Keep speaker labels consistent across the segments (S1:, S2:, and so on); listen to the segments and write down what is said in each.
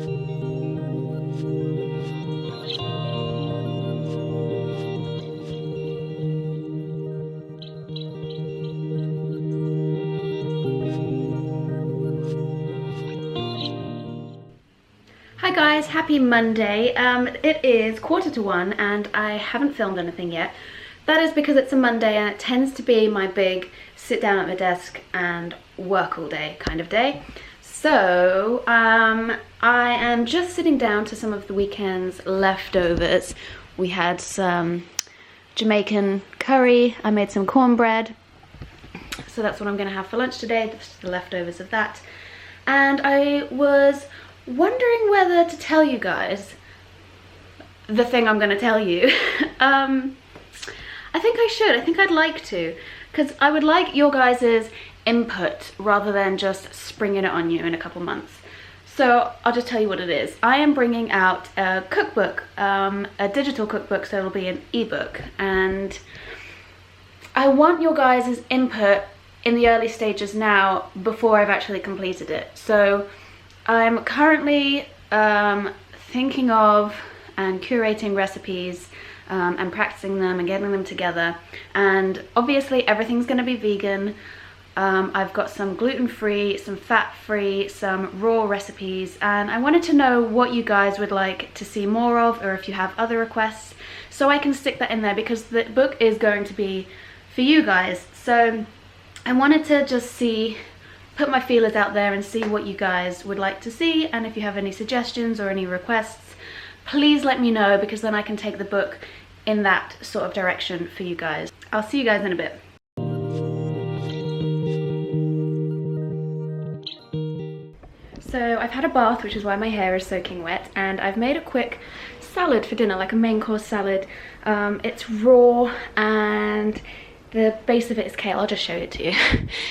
S1: Hi guys, happy Monday. It is 1:45 and I haven't filmed anything yet. That is because it's a Monday and it tends to be my big sit down at my desk and work all day kind of day. So I am just sitting down to some of the weekend's leftovers. We had some Jamaican curry, I made some cornbread, so that's what I'm gonna have for lunch today, just the leftovers of that. And I was wondering whether to tell you guys the thing I'm going to tell you. I think I should. I think I'd like to, because I would like your guys' input rather than just springing it on you in a couple months. So I'll just tell you what it is. I am bringing out a cookbook, a digital cookbook, so it'll be an ebook, and I want your guys' input in the early stages now before I've actually completed it. So I'm currently thinking of and curating recipes and practicing them and getting them together, and obviously everything's going to be vegan. I've got some gluten-free, some fat-free, some raw recipes, and I wanted to know what you guys would like to see more of, or if you have other requests, so I can stick that in there, because the book is going to be for you guys. So I wanted to just put my feelers out there and see what you guys would like to see, and if you have any suggestions or any requests, please let me know, because then I can take the book in that sort of direction for you guys. I'll see you guys in a bit. So I've had a bath, which is why my hair is soaking wet, and I've made a quick salad for dinner, like a main course salad. It's raw and the base of it is kale. I'll just show it to you.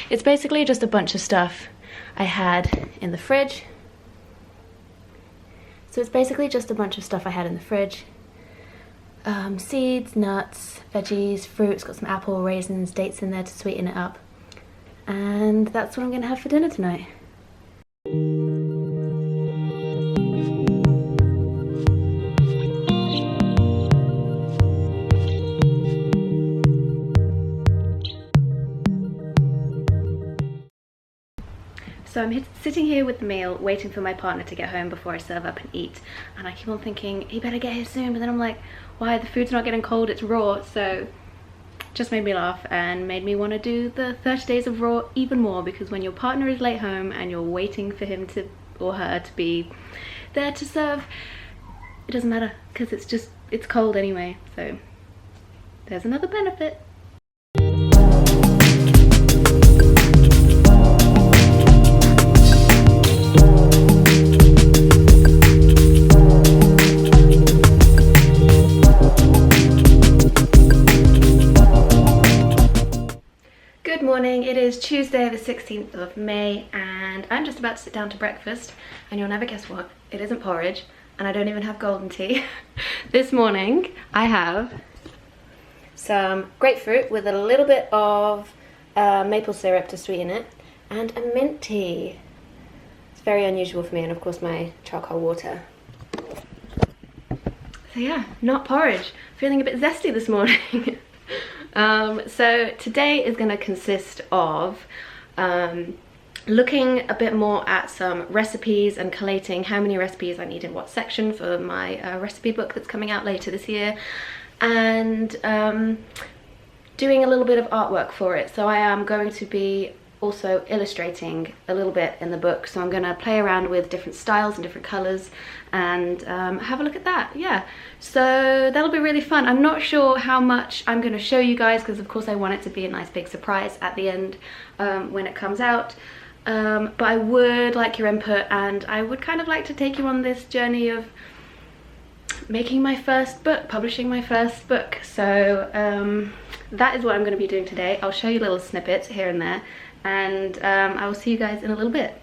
S1: It's basically just a bunch of stuff I had in the fridge. So it's basically just a bunch of stuff I had in the fridge. Seeds, nuts, veggies, fruit. It's got some apple, raisins, dates in there to sweeten it up. And that's what I'm gonna have for dinner tonight. So I'm sitting here with the meal, waiting for my partner to get home before I serve up and eat. And I keep on thinking, he better get here soon. But then I'm like, why? The food's not getting cold, it's raw. So just made me laugh and made me want to do the 30 days of raw even more. Because when your partner is late home and you're waiting for him to, or her to be there to serve, it doesn't matter, because it's cold anyway. So there's another benefit. It is Tuesday the 16th of May and I'm just about to sit down to breakfast, and you'll never guess what, it isn't porridge and I don't even have golden tea. This morning I have some grapefruit with a little bit of maple syrup to sweeten it, and a mint tea. It's very unusual for me, and of course my charcoal water. So yeah, not porridge. Feeling a bit zesty this morning. So today is going to consist of looking a bit more at some recipes and collating how many recipes I need in what section for my recipe book that's coming out later this year, and doing a little bit of artwork for it. So I am going to be also illustrating a little bit in the book, so I'm going to play around with different styles and different colours and have a look at that. Yeah, so that'll be really fun. I'm not sure how much I'm going to show you guys, because of course I want it to be a nice big surprise at the end when it comes out, but I would like your input, and I would kind of like to take you on this journey of making my first book, publishing my first book. So that is what I'm going to be doing today. I'll show you little snippets here and there, and I will see you guys in a little bit.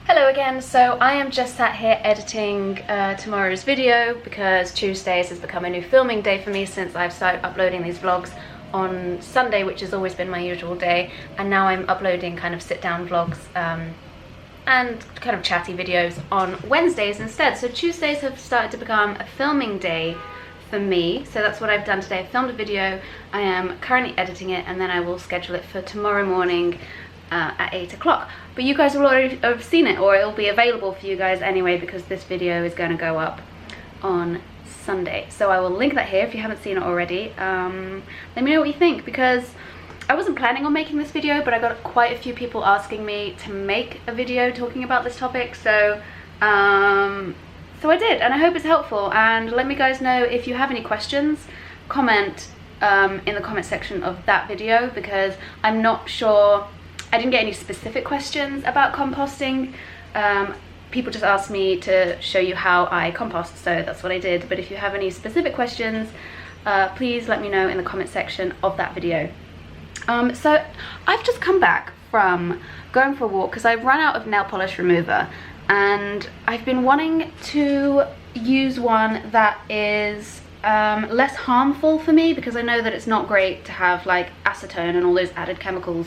S1: Hello again. So I am just sat here editing tomorrow's video because Tuesdays has become a new filming day for me since I've started uploading these vlogs on Sunday, which has always been my usual day, and now I'm uploading kind of sit-down vlogs and kind of chatty videos on Wednesdays instead. So Tuesdays have started to become a filming day for me, so that's what I've done today. I filmed a video, I am currently editing it, and then I will schedule it for tomorrow morning at 8 o'clock. But you guys will already have seen it, or it'll be available for you guys anyway, because this video is going to go up on Sunday. So I will link that here if you haven't seen it already. Let me know what you think, because I wasn't planning on making this video, but I got quite a few people asking me to make a video talking about this topic, so I did, and I hope it's helpful. And let me guys know if you have any questions. Comment in the comment section of that video, because I'm not sure, I didn't get any specific questions about composting. People just asked me to show you how I compost, so that's what I did. But if you have any specific questions, please let me know in the comment section of that video. So I've just come back from going for a walk because I've run out of nail polish remover, and I've been wanting to use one that is less harmful for me, because I know that it's not great to have like acetone and all those added chemicals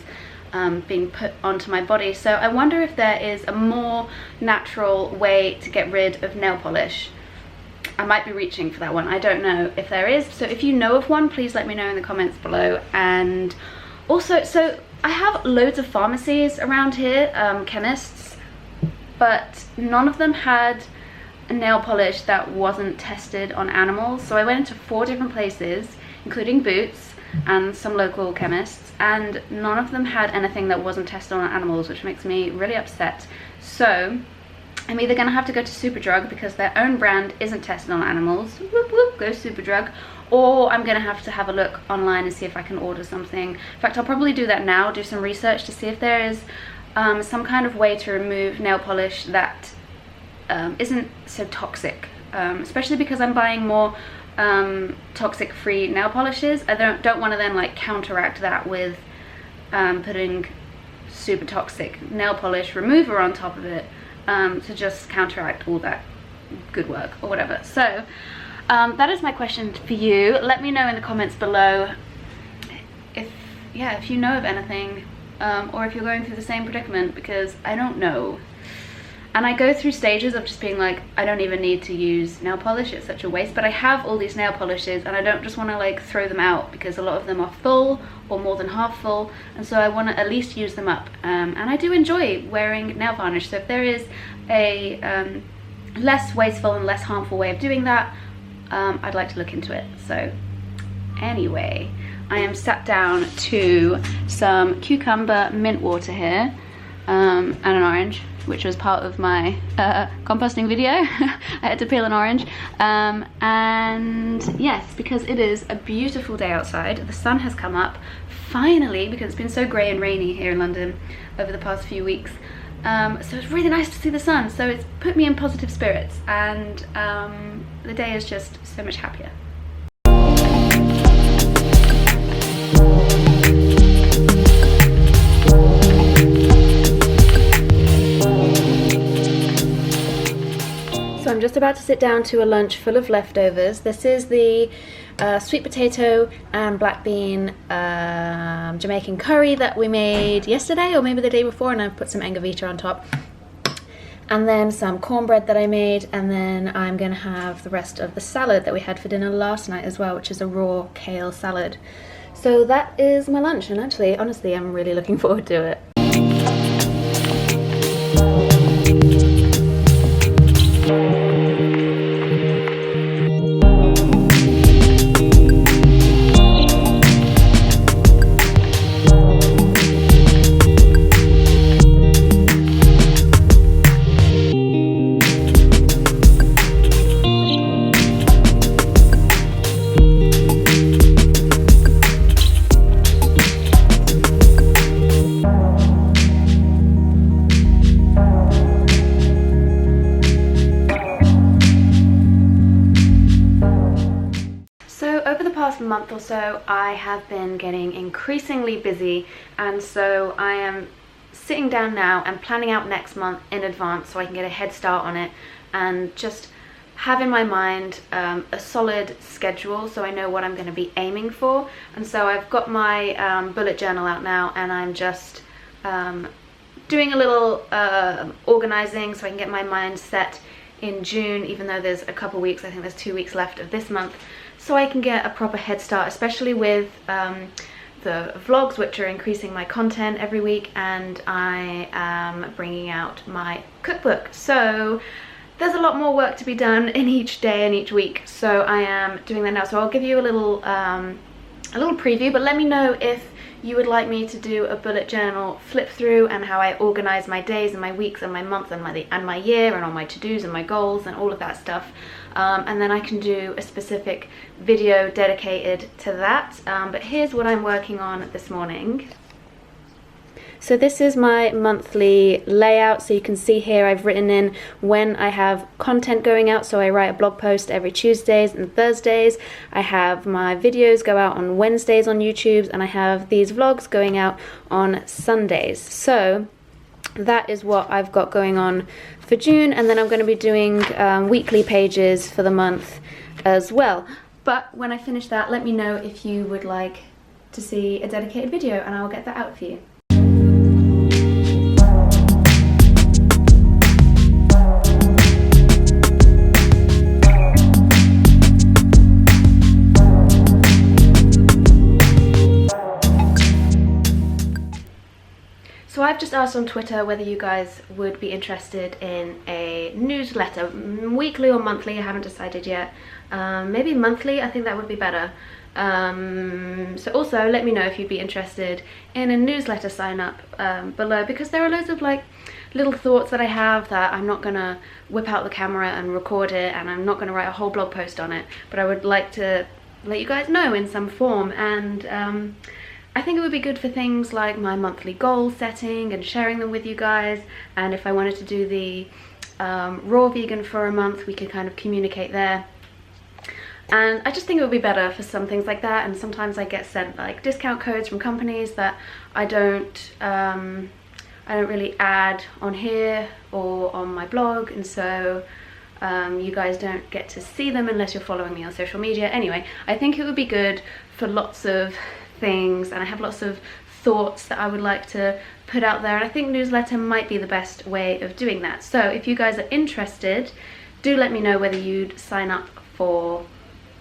S1: being put onto my body. So I wonder if there is a more natural way to get rid of nail polish. I might be reaching for that one, I don't know if there is. So if you know of one, please let me know in the comments below. And also, so I have loads of pharmacies around here, chemists, but none of them had a nail polish that wasn't tested on animals. So I went into 4 different places, including Boots and some local chemists, and none of them had anything that wasn't tested on animals, which makes me really upset. So I'm either gonna have to go to Superdrug, because their own brand isn't tested on animals, whoop whoop, go Superdrug, or I'm gonna have to have a look online and see if I can order something. In fact, I'll probably do that now, do some research to see if there is some kind of way to remove nail polish that isn't so toxic, especially because I'm buying more toxic free nail polishes. I don't want to then like counteract that with putting super toxic nail polish remover on top of it to just counteract all that good work or whatever. So that is my question for you. Let me know in the comments below if you know of anything, or if you're going through the same predicament, because I don't know. And I go through stages of just being like, I don't even need to use nail polish, it's such a waste. But I have all these nail polishes and I don't just want to like throw them out, because a lot of them are full or more than half full, and so I want to at least use them up. And I do enjoy wearing nail varnish, so if there is a less wasteful and less harmful way of doing that, I'd like to look into it. So anyway, I am sat down to some cucumber mint water here, and an orange, which was part of my composting video. I had to peel an orange. And yes, because it is a beautiful day outside. The sun has come up, finally, because it's been so grey and rainy here in London over the past few weeks. So it's really nice to see the sun. So it's put me in positive spirits, and the day is just so much happier. I'm just about to sit down to a lunch full of leftovers. This is the sweet potato and black bean Jamaican curry that we made yesterday, or maybe the day before, and I've put some engavita on top. And then some cornbread that I made, and then I'm gonna have the rest of the salad that we had for dinner last night as well, which is a raw kale salad. So that is my lunch, and actually, honestly, I'm really looking forward to it. Month or so I have been getting increasingly busy, and so I am sitting down now and planning out next month in advance so I can get a head start on it and just have in my mind a solid schedule so I know what I'm going to be aiming for. And so I've got my bullet journal out now, and I'm just doing a little organizing so I can get my mind set in June, even though there's a couple weeks. I think there's 2 weeks left of this month, so I can get a proper head start, especially with the vlogs, which are increasing my content every week, and I am bringing out my cookbook. So there's a lot more work to be done in each day and each week, so I am doing that now. So I'll give you a little preview, but let me know if you would like me to do a bullet journal flip through and how I organize my days and my weeks and my month and my year and all my to-dos and my goals and all of that stuff. And then I can do a specific video dedicated to that. But here's what I'm working on this morning. So this is my monthly layout. So you can see here I've written in when I have content going out. So I write a blog post every Tuesdays and Thursdays. I have my videos go out on Wednesdays on YouTube, and I have these vlogs going out on Sundays. So that is what I've got going on for June, and then I'm going to be doing weekly pages for the month as well. But when I finish that, let me know if you would like to see a dedicated video, and I'll get that out for you. So I've just asked on Twitter whether you guys would be interested in a newsletter, weekly or monthly, I haven't decided yet. Maybe monthly, I think that would be better. So also let me know if you'd be interested in a newsletter sign up below, because there are loads of like little thoughts that I have that I'm not gonna whip out the camera and record it, and I'm not gonna write a whole blog post on it, but I would like to let you guys know in some form. And I think it would be good for things like my monthly goal setting and sharing them with you guys. And if I wanted to do the raw vegan for a month, we could kind of communicate there. And I just think it would be better for some things like that. And sometimes I get sent like discount codes from companies that I don't really add on here or on my blog, and so you guys don't get to see them unless you're following me on social media. Anyway, I think it would be good for lots of things, and I have lots of thoughts that I would like to put out there, and I think newsletter might be the best way of doing that. So if you guys are interested, do let me know whether you'd sign up for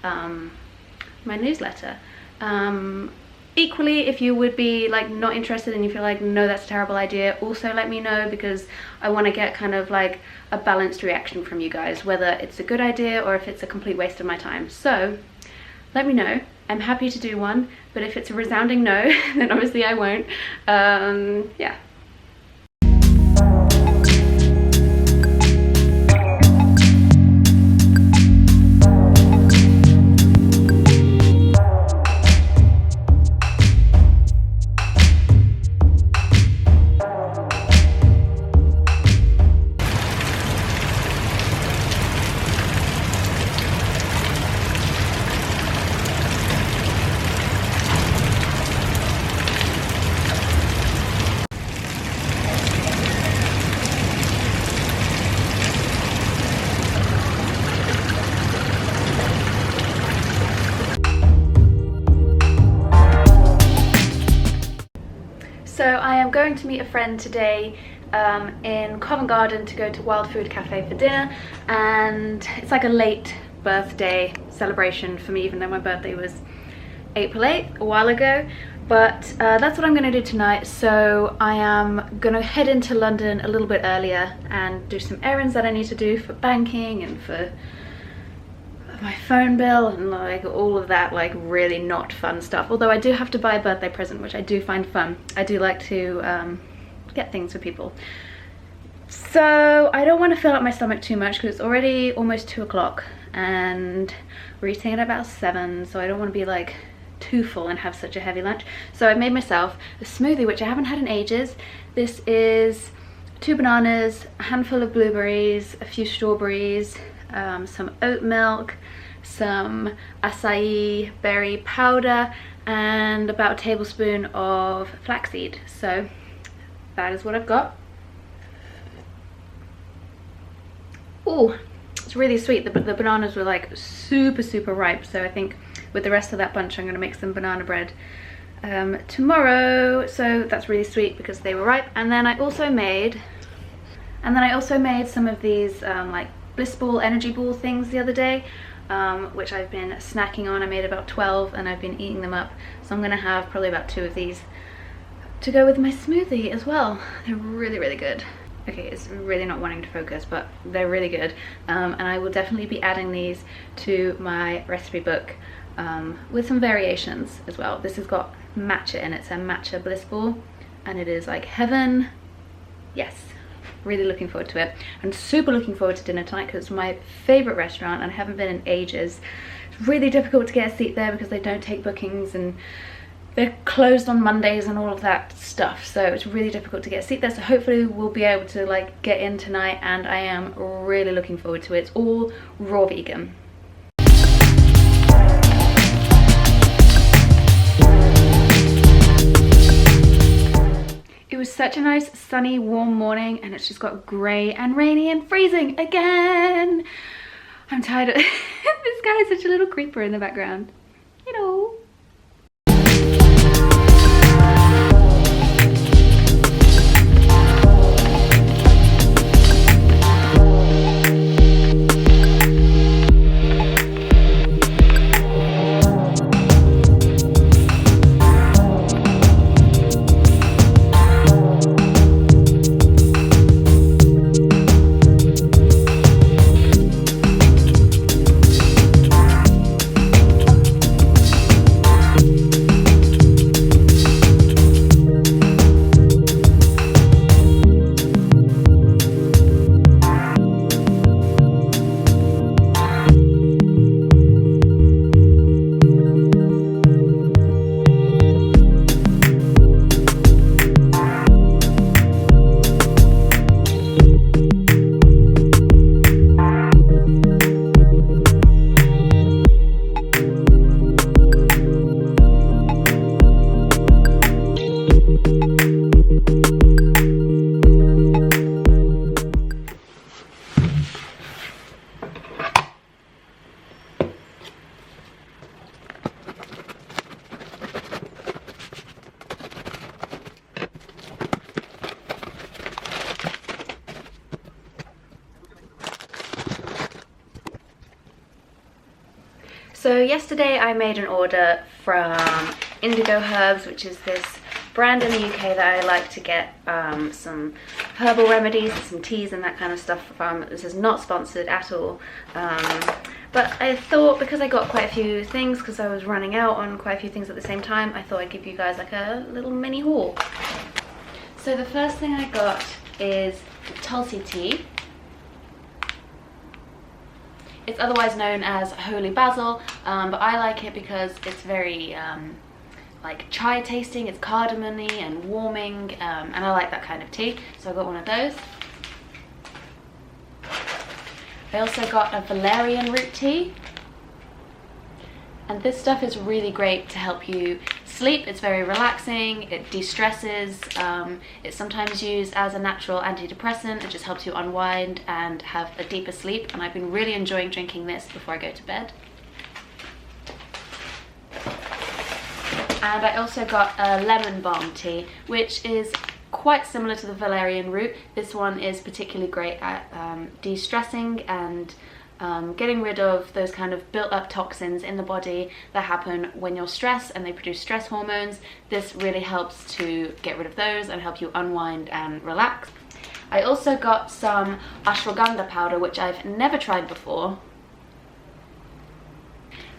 S1: my newsletter. Equally, if you would be like not interested and you feel like no, that's a terrible idea, also let me know, because I want to get kind of like a balanced reaction from you guys, whether it's a good idea or if it's a complete waste of my time. So let me know. I'm happy to do one, but if it's a resounding no, then obviously I won't. Yeah. So I am going to meet a friend today in Covent Garden to go to Wild Food Cafe for dinner, and it's like a late birthday celebration for me, even though my birthday was April 8th, a while ago. But that's what I'm going to do tonight. So I am going to head into London a little bit earlier and do some errands that I need to do for banking and for my phone bill and like all of that like really not fun stuff. Although I do have to buy a birthday present, which I do find fun. I do like to get things for people. So I don't want to fill up my stomach too much because it's already almost 2 o'clock and we're eating at about 7, so I don't want to be like too full and have such a heavy lunch. So I made myself a smoothie, which I haven't had in ages. This is 2 bananas, a handful of blueberries, a few strawberries, some oat milk, some acai berry powder, and about a tablespoon of flaxseed. So that is what I've got. Oh, it's really sweet. The bananas were like super ripe, so I think with the rest of that bunch I'm going to make some banana bread tomorrow. So that's really sweet because they were ripe. And then I also made some of these like bliss ball, energy ball things the other day, which I've been snacking on. I made about 12 and I've been eating them up, so I'm gonna have probably about 2 of these to go with my smoothie as well. They're really good. Okay, it's really not wanting to focus, but they're really good, and I will definitely be adding these to my recipe book with some variations as well. This has got matcha in it. It's a matcha bliss ball and it is like heaven. Yes, really looking forward to it. I'm super looking forward to dinner tonight because it's my favorite restaurant and I haven't been in ages. It's really difficult to get a seat there because they don't take bookings and they're closed on Mondays and all of that stuff, so it's really difficult to get a seat there. So hopefully we'll be able to like get in tonight, and I am really looking forward to it. It's all raw vegan. It was such a nice sunny warm morning and it's just got grey and rainy and freezing again. I'm tired of this guy is such a little creeper in the background, you know. So yesterday I made an order from Indigo Herbs, which is this brand in the UK that I like to get some herbal remedies, some teas and that kind of stuff from. This is not sponsored at all, but I thought because I got quite a few things, because I was running out on quite a few things at the same time, I thought I'd give you guys like a little mini haul. So the first thing I got is Tulsi tea. It's otherwise known as holy basil, but I like it because it's very like chai tasting. It's cardamom-y and warming, and I like that kind of tea, so I got one of those. I also got a valerian root tea, and this stuff is really great to help you sleep. It's very relaxing, it de-stresses, it's sometimes used as a natural antidepressant. It just helps you unwind and have a deeper sleep, and I've been really enjoying drinking this before I go to bed. And I also got a lemon balm tea, which is quite similar to the valerian root. This one is particularly great at de-stressing and getting rid of those kind of built up toxins in the body that happen when you're stressed and they produce stress hormones. This really helps to get rid of those and help you unwind and relax. I also got some ashwagandha powder, which I've never tried before.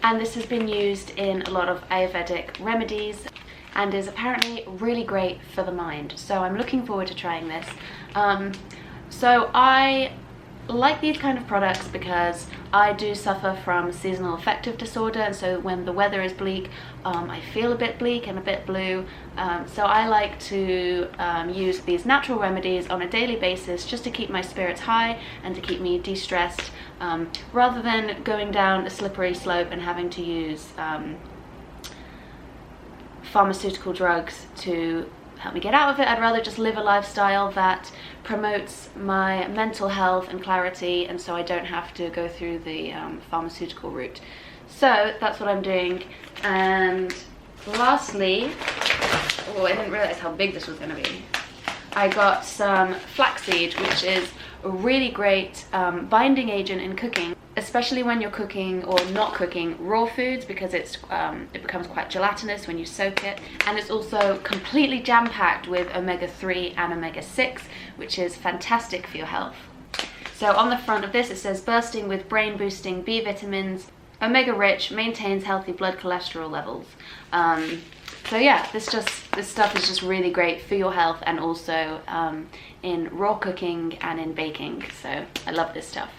S1: And this has been used in a lot of Ayurvedic remedies and is apparently really great for the mind. So I'm looking forward to trying this. So I like these kind of products because I do suffer from seasonal affective disorder, and so when the weather is bleak, I feel a bit bleak and a bit blue, so I like to use these natural remedies on a daily basis just to keep my spirits high and to keep me de-stressed, rather than going down a slippery slope and having to use pharmaceutical drugs to help me get out of it. I'd rather just live a lifestyle that promotes my mental health and clarity, and so I don't have to go through the pharmaceutical route. So that's what I'm doing. And lastly, oh, I didn't realize how big this was going to be. I got some flaxseed, which is a really great binding agent in cooking, especially when you're cooking or not cooking raw foods, because it becomes quite gelatinous when you soak it. And it's also completely jam-packed with omega-3 and omega-6, which is fantastic for your health. So on the front of this it says bursting with brain-boosting B vitamins, omega-rich, maintains healthy blood cholesterol levels. So yeah, this stuff is just really great for your health, and also in raw cooking and in baking. So I love this stuff.